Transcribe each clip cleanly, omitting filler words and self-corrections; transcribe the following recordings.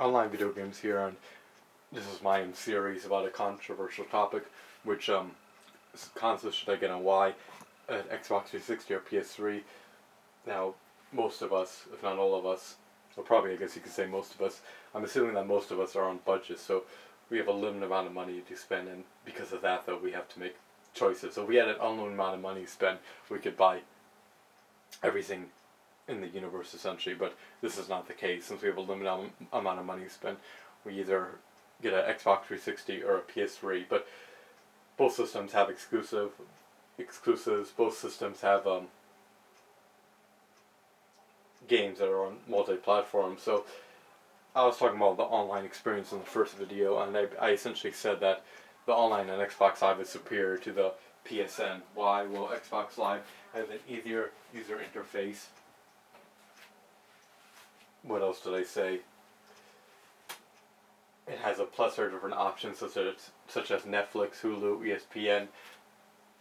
Online Video Games here, and this is my series about a controversial topic, which consoles should I get and why, an Xbox 360 or PS3. Now, most of us, if not all of us, or probably I guess you could say most of us, I'm assuming that most of us are on budget, so we have a limited amount of money to spend, and because of that, though, we have to make choices. So if we had an unlimited amount of money to spend, we could buy everything in the universe essentially, but this is not the case. Since we have a limited amount of money to spend, we either get an Xbox 360 or a PS3, but both systems have exclusives, both systems have games that are on multi-platform. So I was talking about the online experience in the first video, and I essentially said that the online on Xbox Live is superior to the PSN. Why? Well, Xbox Live has an easier user interface. What else did I say? It has a plethora of different options such as Netflix, Hulu, ESPN,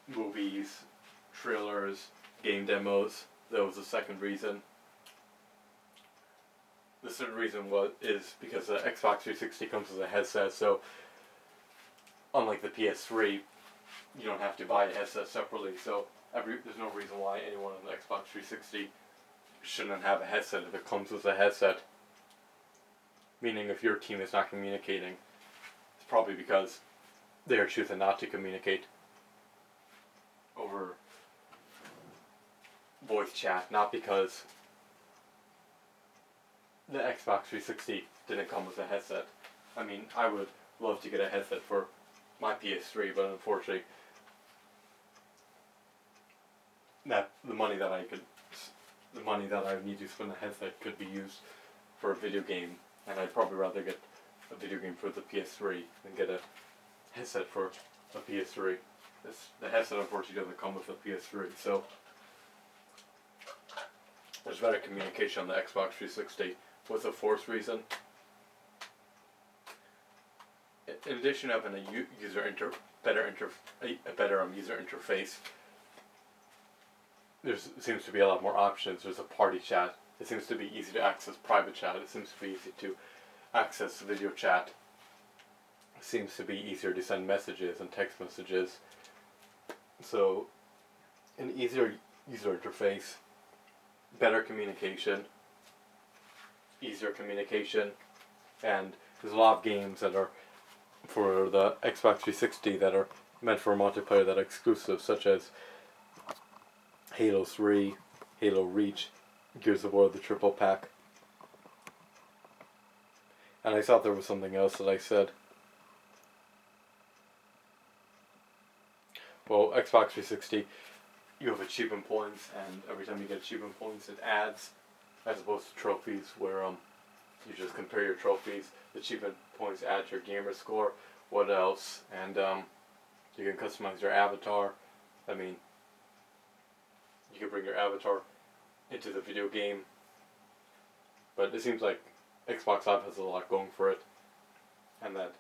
movies, trailers, game demos. That was the second reason. The third reason is because the Xbox 360 comes with a headset, so unlike the PS3, you don't have to buy a headset separately, so there's no reason why anyone on the Xbox 360 shouldn't have a headset if it comes with a headset. Meaning if your team is not communicating, it's probably because they are choosing not to communicate over voice chat, not because the Xbox 360 didn't come with a headset. I mean, I would love to get a headset for my PS3, but unfortunately, the money that I need to spend on a headset could be used for a video game, and I'd probably rather get a video game for the PS3 than get a headset for a PS3. The headset unfortunately doesn't come with a PS3, so there's better communication on the Xbox 360. What's the fourth reason? In addition to having a better user interface, there seems to be a lot more options. There's a party chat. It seems to be easy to access private chat. It seems to be easy to access video chat. It seems to be easier to send messages and text messages. So, an easier user interface, better communication, easier communication, and there's a lot of games that are for the Xbox 360 that are meant for multiplayer that are exclusive, such as Halo 3, Halo Reach, Gears of War, the triple pack. And I thought there was something else that I said. Well, Xbox 360, you have achievement points, and every time you get achievement points, it adds, as opposed to trophies, where you just compare your trophies. The achievement points add to your gamer score. What else? And you can customize your avatar. I mean, you can bring your avatar into the video game. But it seems like Xbox Live has a lot going for it, and that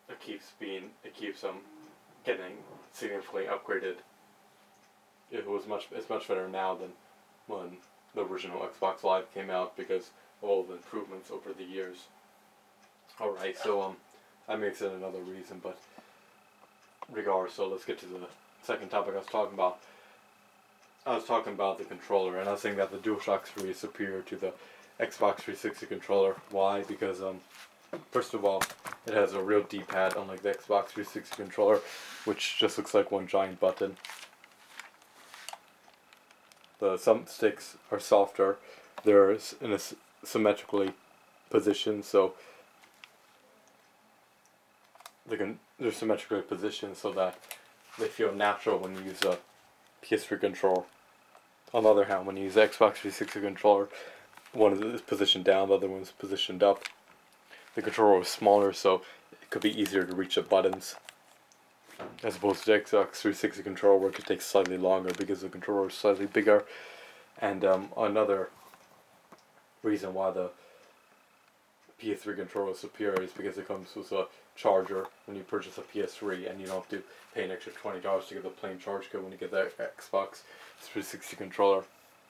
it keeps getting significantly upgraded. It's much better now than when the original Xbox Live came out because of all the improvements over the years. Alright, so I may have said another reason, but regardless, so let's get to the second topic I was talking about. I was talking about the controller, and I was saying that the DualShock 3 is superior to the Xbox 360 controller. Why? Because first of all, it has a real D-pad, unlike the Xbox 360 controller, which just looks like one giant button. The thumbsticks are softer. They're in a symmetrically positioned, so they're symmetrically positioned so that they feel natural when you use a PS3 controller. On the other hand, when you use the Xbox 360 controller, one is positioned down, the other one is positioned up. The controller is smaller, so it could be easier to reach the buttons, as opposed to the Xbox 360 controller, where it could take slightly longer because the controller is slightly bigger. And another reason why the PS3 controller is superior is because it comes with a charger when you purchase a PS3, and you don't have to pay an extra $20 to get the plain charge code when you get the Xbox 360 controller.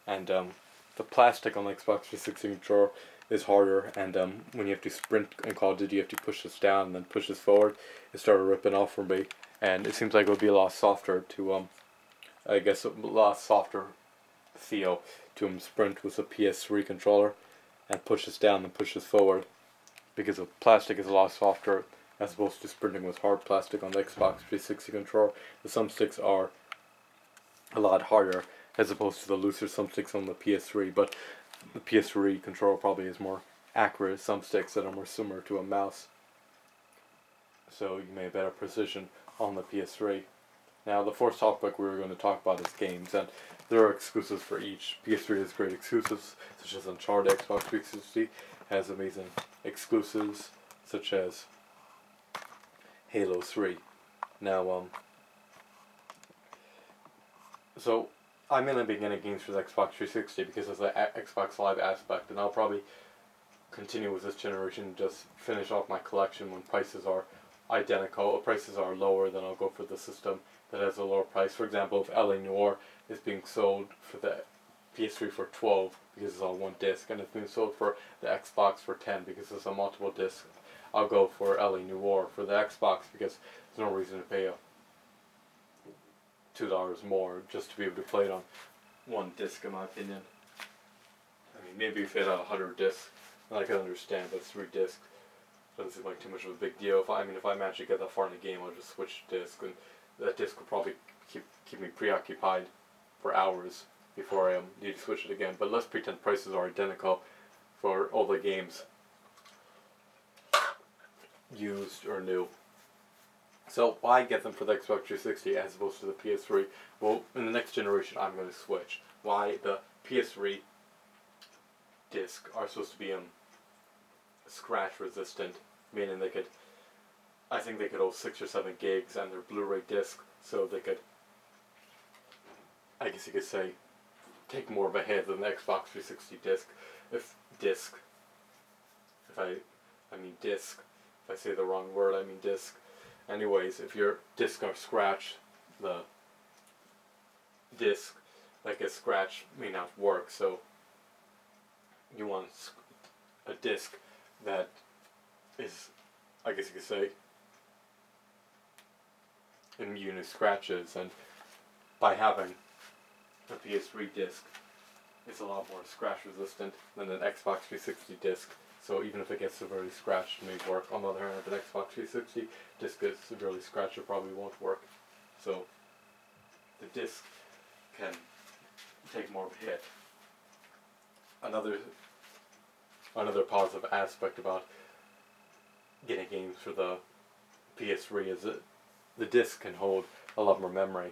And the plastic on the Xbox 360 controller is harder, and when you have to sprint in Call of Duty, you have to push this down and then push this forward. It started ripping off from me, and it seems like it would be a lot softer to I guess a lot softer feel to sprint with a PS3 controller and push this down and push this forward, because the plastic is a lot softer as opposed to sprinting with hard plastic on the Xbox 360 controller. The thumbsticks are a lot harder as opposed to the looser thumbsticks on the PS3, but the PS3 controller probably is more accurate thumbsticks that are more similar to a mouse, so you may have better precision on the PS3. Now, the fourth topic we were going to talk about is games, and there are exclusives for each. PS3 has great exclusives, such as Uncharted. Xbox 360 has amazing exclusives, such as Halo 3. Now, so I'm going to be getting games for the Xbox 360 because of the Xbox Live aspect, and I'll probably continue with this generation, just finish off my collection when prices are identical. Or prices are lower, then I'll go for the system that has a lower price. For example, if LA Noire is being sold for the PS3 for 12 because it's on one disc, and it's being sold for the Xbox for 10 because it's on multiple discs, I'll go for LA Noire for the Xbox because there's no reason to pay $2 more just to be able to play it on one disc, in my opinion. I mean, maybe if it had 100 discs, I can understand, but 3 discs doesn't seem like too much of a big deal. If I manage to get that far in the game, I'll just switch disc, and that disc will probably keep me preoccupied for hours before I need to switch it again. But let's pretend prices are identical for all the games, used or new. So why get them for the Xbox 360 as opposed to the PS3? Well, in the next generation, I'm going to switch. Why? The PS3 discs are supposed to be scratch resistant, meaning I think they could hold 6 or 7 gigs, and they're Blu-ray disc, so they could, I guess you could say, take more of a hit than the Xbox 360 disc. If I say the wrong word, I mean disc. Anyways, if your disc are scratched, the disc that gets scratched may not work, so you want a disc that is, I guess you could say, immune to scratches, and by having a PS3 disc, it's a lot more scratch resistant than an Xbox 360 disc. So even if it gets severely scratched, it may work. On the other hand, if an Xbox 360 disc gets severely scratched, it probably won't work. So the disc can take more of a hit. Another positive aspect about getting games for the PS3 is that the disc can hold a lot more memory.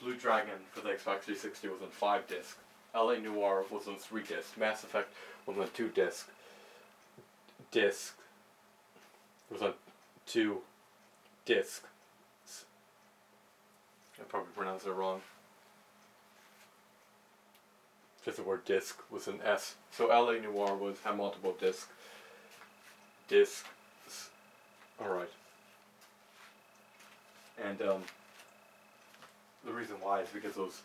Blue Dragon for the Xbox 360 was on 5 discs. LA Noire was on 3 discs. Mass Effect was on 2 discs. Disc was on 2 discs. I probably pronounced it wrong. Just the word disc was an S. So LA Noire had multiple discs. Alright. And the reason why is because those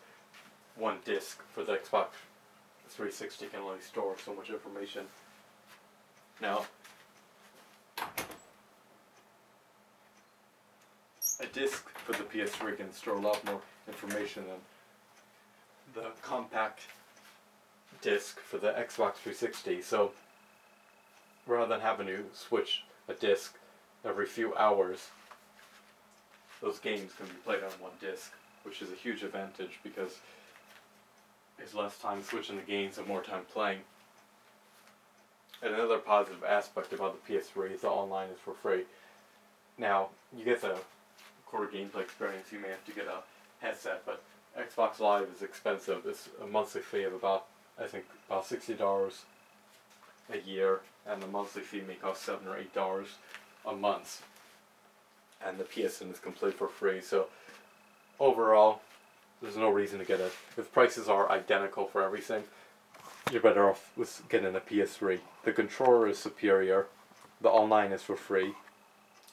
one disc for the Xbox 360 can only store so much information. Now, a disc for the PS3 can store a lot more information than the compact disc for the Xbox 360. So, rather than having to switch a disc every few hours, those games can be played on one disc, which is a huge advantage because there's less time switching the games and more time playing. And another positive aspect about the PS3 is the online is for free. Now, you get the core gameplay experience, you may have to get a headset, but Xbox Live is expensive. It's a monthly fee of about $60 a year, and the monthly fee may cost $7 or $8 a month. And the PSN is complete for free. So overall, there's no reason to get it. If prices are identical for everything, you're better off with getting a PS3. The controller is superior. The online is for free,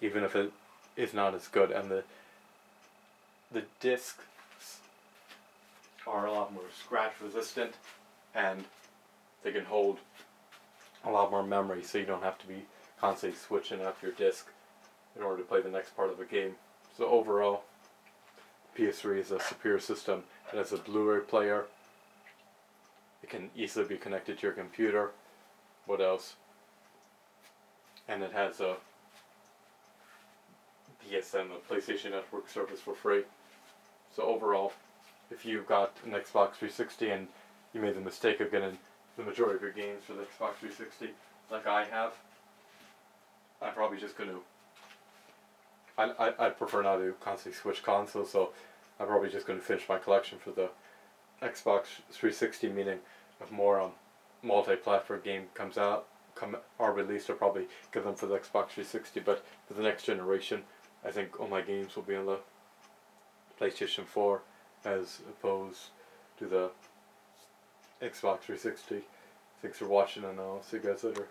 even if it is not as good. And the discs are a lot more scratch resistant, and they can hold a lot more memory, so you don't have to be constantly switching up your disc in order to play the next part of a game. So overall, PS3 is a superior system. It has a Blu-ray player. It can easily be connected to your computer. What else? And it has a PSN, the PlayStation Network service, for free. So overall, if you got an Xbox 360 and you made the mistake of getting the majority of your games for the Xbox 360, like I have, I'm probably just going to... I prefer not to constantly switch consoles, so I'm probably just going to finish my collection for the Xbox 360, meaning if more multi-platform game are released, I'll probably get them for the Xbox 360, but for the next generation, I think all my games will be on the PlayStation 4 as opposed to the Xbox 360. Thanks for watching, and I'll see you guys later.